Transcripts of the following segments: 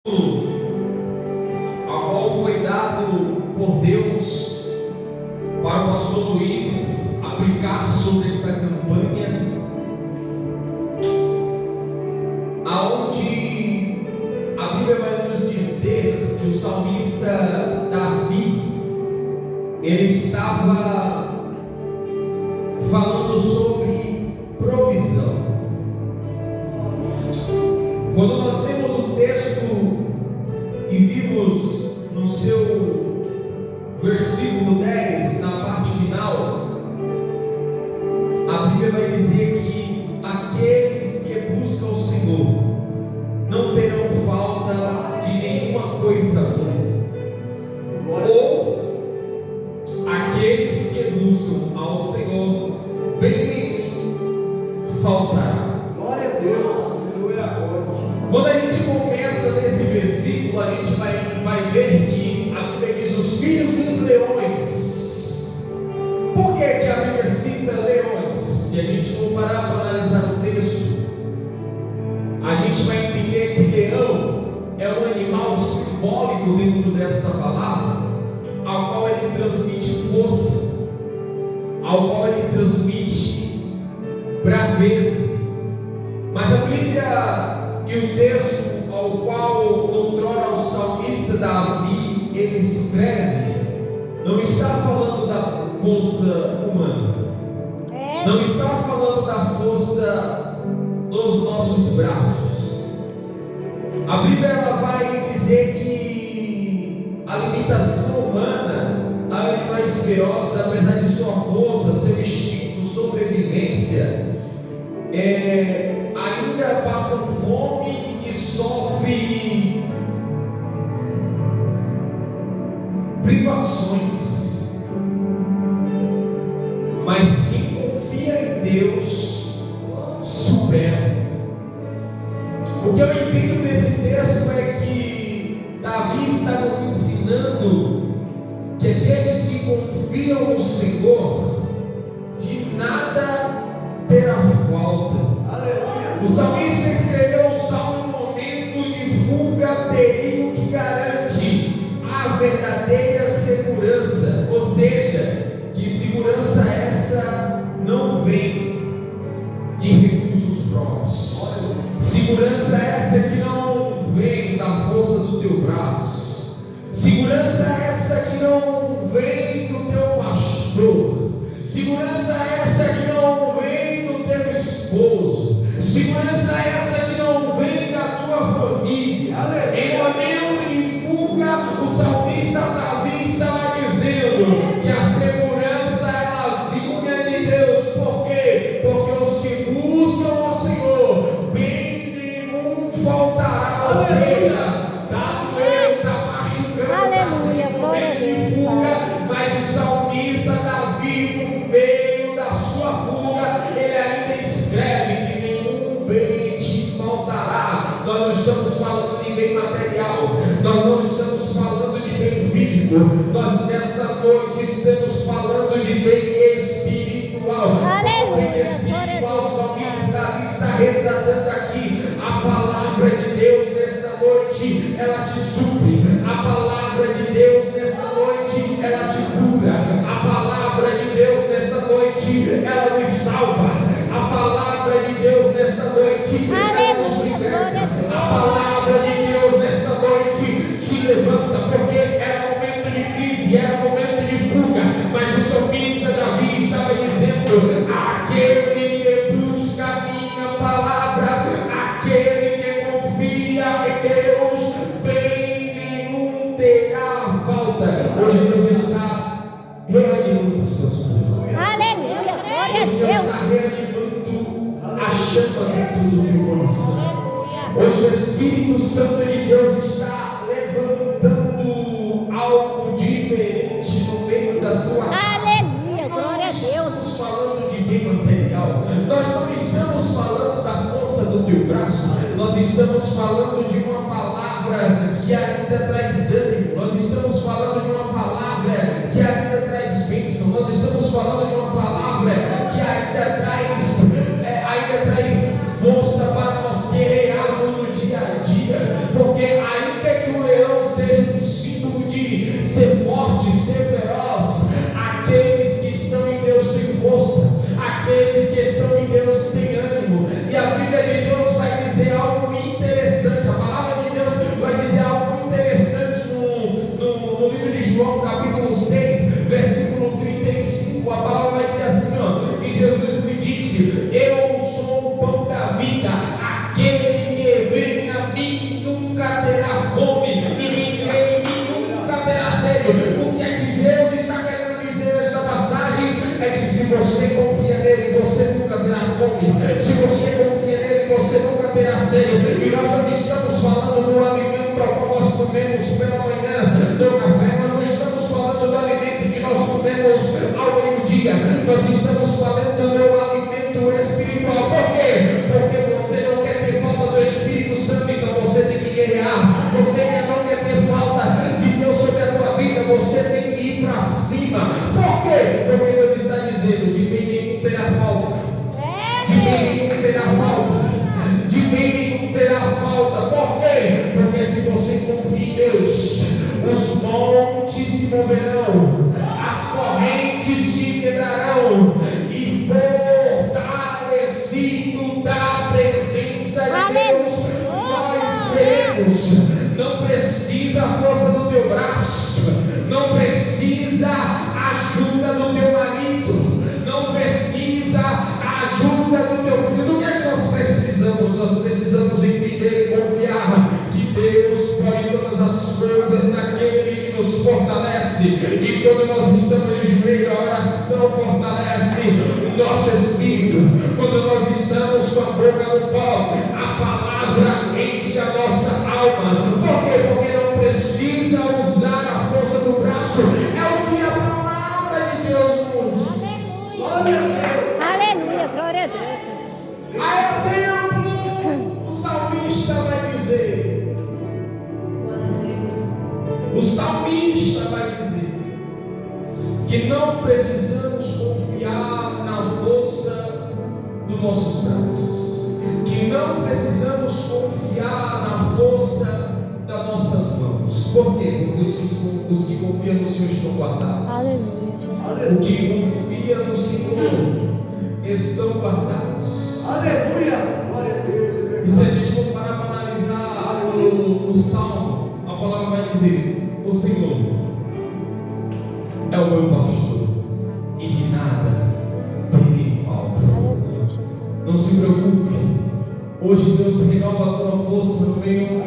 a qual foi dado por Deus para o pastor Luiz aplicar sobre esta campanha, aonde a Bíblia vai nos dizer que o salmista Davi, ele estava falando sobre provisão. Quando nós lemos o texto e vimos no seu versículo 10, na parte final, a Bíblia vai dizer que aqueles que buscam o Senhor não terão falta de nenhuma coisa boa, ou aqueles que buscam ao Senhor, bem nenhum faltará. Glória a Deus. Quando a gente começa nesse versículo, a gente vai ver que a Bíblia diz os filhos dos leões. Por que a Bíblia cita leões? Se a gente for parar para analisar o texto, a gente vai entender que leão é um animal simbólico dentro desta palavra, ao qual ele transmite força, ao qual ele transmite braveza. Mas a Bíblia e o texto ao qual outrora o salmista Davi ele escreve, não está falando da força humana, não está falando da força dos nossos braços. A Bíblia ela vai dizer que a limitação humana, a animais ferozes, apesar de sua força, seu instinto, sobrevivência, ainda passam fome e sofrem privações, mas quem confia em Deus supera. O que eu entendo desse texto é que Davi está nos ensinando que aqueles que confiam no Senhor de nada terá falta. O salmista escreveu o salmo no momento de fuga, perigo que garante a verdadeira segurança, ou seja, que segurança essa não vem de recursos próprios, segurança essa que não vem da força do teu braço, segurança essa que não vem do teu pastor, segurança essa que não vem do teu esposo, segurança essa que não vem da tua família. Em momento de fuga, o salmista Davi estava dizendo que a segurança ela vinha de Deus. Por quê? Porque os que buscam ao Senhor, bem nenhum faltará. Ou seja, está doendo, está machucando, está sendo momento de fuga, mas o salmista Davi, no meio da sua fuga, ele ainda escreve que bem te faltará. Nós não estamos falando de bem material, nós não estamos falando de bem físico, nós nesta noite estamos falando de bem espiritual. O bem espiritual, o salmista Davi está retratando aqui. A palavra de Deus nesta noite, ela te supre. A palavra de Deus nesta noite, ela te cura. A palavra de Deus nesta noite, ela nos salva. A palavra de Deus nesta noite, ela nos liberta. A palavra de Deus nesta noite te levanta, porque era momento de crise, era momento de fuga, mas o salmista Davi estava dizendo: aquele que busca a minha palavra, aquele que confia em Deus, bem nenhum terá falta. Hoje Deus está reanimando os seus sonhos. Aleluia, glória a Deus Deus. está reanimando a chama dentro do teu coração. Hoje o Espírito Santo de Deus está levantando algo diferente no meio da tua casa. Aleluia, glória a Nós Deus. estamos falando de bem material, nós não estamos falando da força do teu braço, nós estamos falando de uma palavra que ainda traz ânimo, nós estamos falando de uma palavra que ainda traz bênção, nós estamos falando de uma palavra que ainda traz força para nós querer algo no dia a dia, porque ainda terá cedo. E nós não estamos falando do alimento ao qual nós comemos pela manhã, do café. Nós não estamos falando do alimento que nós comemos ao meio-dia. Nós estamos falando do alimento espiritual. Por quê? Porque você não quer ter falta do Espírito Santo, então você tem que guerrear. Você não quer ter falta de Deus sobre a tua vida, você tem que ir para cima. Por quê? Porque Deus está dizendo: de bem nenhum terá falta. De bem nenhum terá falta. De bem nenhum terá falta. Por quê? Porque se você confia em Deus, os montes se moverão, as correntes se quebrarão, e fortalecido da presença de Deus nós seremos. Não precisa a força do teu braço, não precisa a ajuda do teu marido, não precisa a ajuda do teu filho. Do que é que nós precisamos? Nós precisamos entender e confiar que Deus pode todas as coisas naquele que nos fortalece. E quando nós estamos de joelho, a oração fortalece o nosso espírito. Quando nós estamos com a boca no pó, a palavra enche a nossa alma. Por quê? Porque não precisa usar a força do braço. É o que a palavra de Deus nos diz. Glória a Deus. Aleluia, glória a Deus. A exemplo, o salmista vai dizer. O salmista vai dizer que não precisamos confiar na força dos nossos braços, que não precisamos confiar na força das nossas mãos. Por quê? Porque os que confiam no Senhor estão guardados. Aleluia. O que confia no Senhor estão guardados. Aleluia! Glória a Deus. E se a gente for parar para analisar o Salmo, a palavra vai dizer: o Senhor é o meu pastor, e de nada me falta. Não se preocupe. Hoje Deus renova a tua força no meio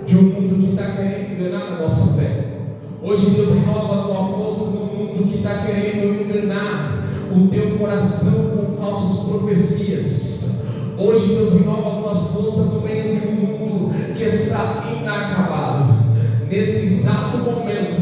de um mundo que está querendo enganar a nossa fé. Hoje Deus renova a tua força no mundo que está querendo enganar o teu coração com falsas profecias. Hoje Deus renova a tua força no meio de um mundo que está inacabado. Nesse exato momento,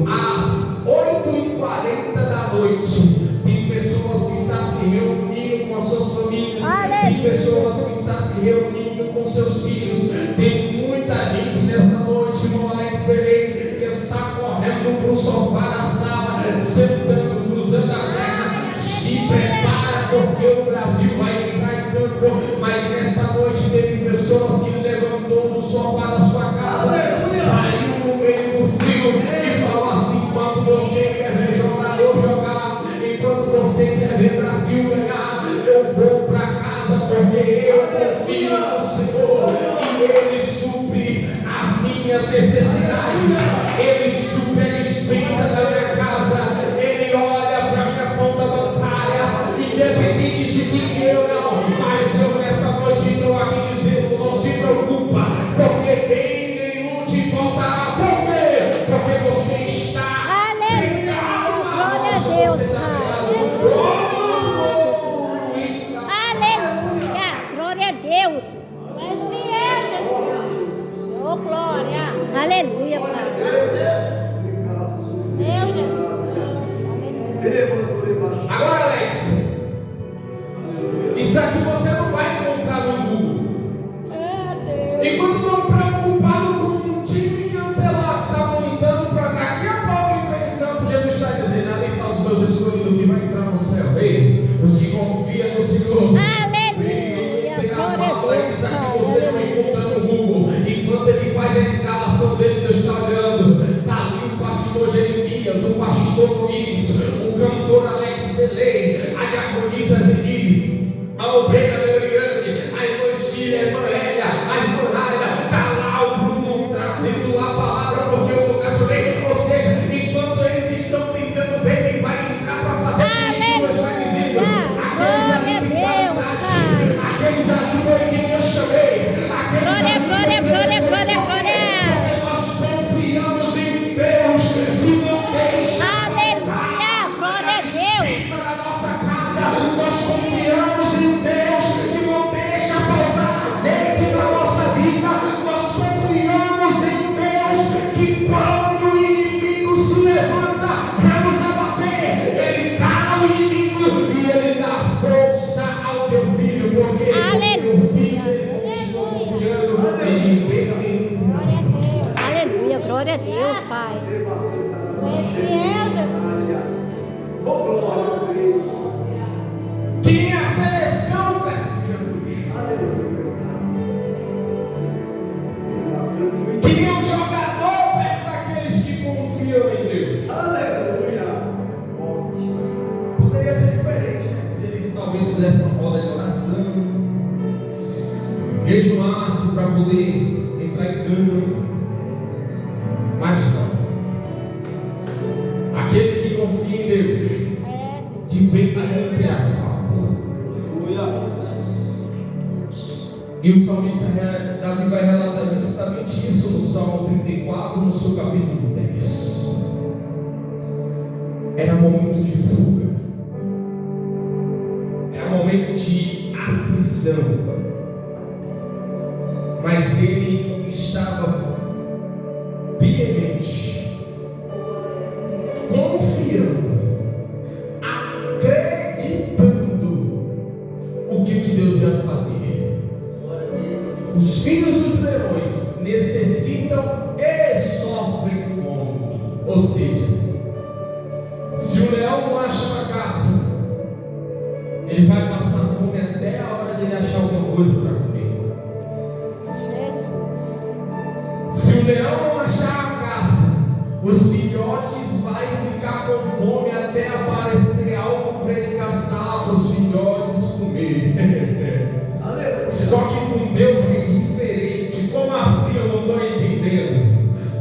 às 8h40 da noite, tem pessoas que estão se reunindo com as suas famílias, tem pessoas que estão se reunindo com seus filhos, tem muita gente nesta noite, irmão Alex Belém, que está correndo para o sofá da sala, sentando, cruzando a perna. Se prepara, porque o Brasil vai entrar em campo. Mas nesta noite teve pessoas que levantou do sofá da sua casa, saiu no meio do frio e falou assim: enquanto você quer ver jogador jogar, enquanto você quer ver Brasil ganhar, eu vou para casa, porque eu confio no Senhor e Ele supre as minhas necessidades, Ele supre a dispensa da minha casa, Ele olha para a minha conta bancária, independente se tem dinheiro ou não. Mas eu nessa noite estou aqui dizendo: não se preocupa, porque bem nenhum te faltará. Por quê? Porque você está Aleluia, glória a Deus, aleluia, glória a Deus. Oh, glória. Aleluia, Pai. Meu Jesus. Agora, Alex, isso aqui você não vai encontrar no Google. Enquanto estão preocupados com um time cancelado que está montando para daqui a pouco entrar em campo, Jesus está dizendo: ali estão os meus escolhidos que vão entrar no céu. Ei, os que confiam no Senhor. Aleluia, glória a Deus, Isso aqui Pai. você não encontra no Google. Enquanto ele faz a escalação dele, Deus está olhando. Está ali o pastor Jeremias, o pastor Luiz, o cantor Alex Belém, a diaconisa Zeni, a obreira Meliane, a irmã Gília, a irmã Hélia, a irmã Raia, está lá o Bruno trazendo a palavra, porque eu vocacionei. Ou seja, enquanto eles estão tentando ver quem vai entrar para fazer Deus vai dizendo: aqueles ali tem qualidade, aqueles ali foi quem eu chamei, Pai. Tu és fiel, Jesus. Oh, glória a Deus. Quem é a seleção perto de Jesus? Aleluia. Quem é o jogador perto daqueles que confiam em Deus? Aleluia. Forte. Poderia ser diferente, né? Se eles talvez fizessem uma roda de oração, jejuassem para poder entrar em campo, mas não. Aquele que confia em Deus, de bem não terá falta. Aleluia. E o salmista Davi vai relatar justamente isso no Salmo 34, no seu capítulo 10. Era momento de fuga, era momento de aflição, mas ele estava piamente confiando, acreditando o que Deus ia fazer. Os filhos dos leões necessitam e sofrem fome. Ou seja, se o leão não acha uma caça, ele vai passar fome até a hora de ele achar alguma coisa para comer. Jesus. Se o leão não achar a caça, os filhotes vão ficar com fome até aparecer algo para ele caçar para os filhotes comer. Só que com Deus é diferente. Como assim? Eu não estou entendendo.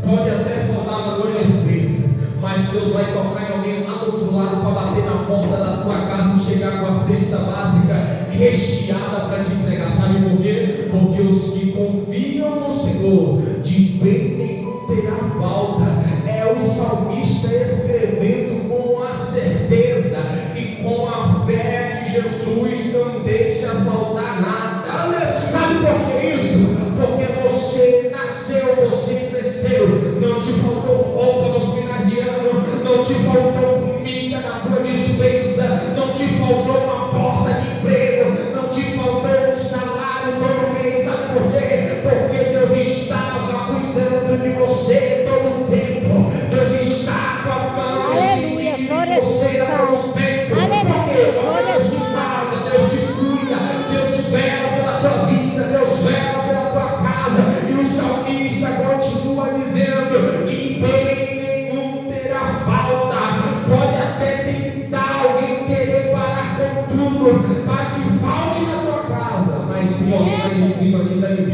Pode até faltar na adolescência, mas Deus vai tocar em alguém lá do outro lado para bater na porta da tua casa e chegar com a cesta básica recheada para te entregar. Sabe por quê? Porque os que confiam no Senhor, de bem nenhum terá falta. É o salmista escrevendo com a certeza e com a fé que Jesus não deixa faltar nada. Sabe por que isso? Porque você nasceu, você cresceu, não te faltou roupa nos finais de ano, não te faltou comida na tua despensa, não te faltou uma porta de emprego, não te faltou um salário todo mês. Sabe por quê? Porque Deus estava cuidando de você todo o tempo. Deus está com a mão de você a todo o tempo. Porque Deus te guarda, Deus te cuida, Deus vela pela tua vida, Deus vela pela tua casa. E o salmista continua dizendo que bem nenhum terá falta. Pode até tentar alguém querer parar com tudo para que falte na tua casa, mas tem alguém lá em cima que está dizendo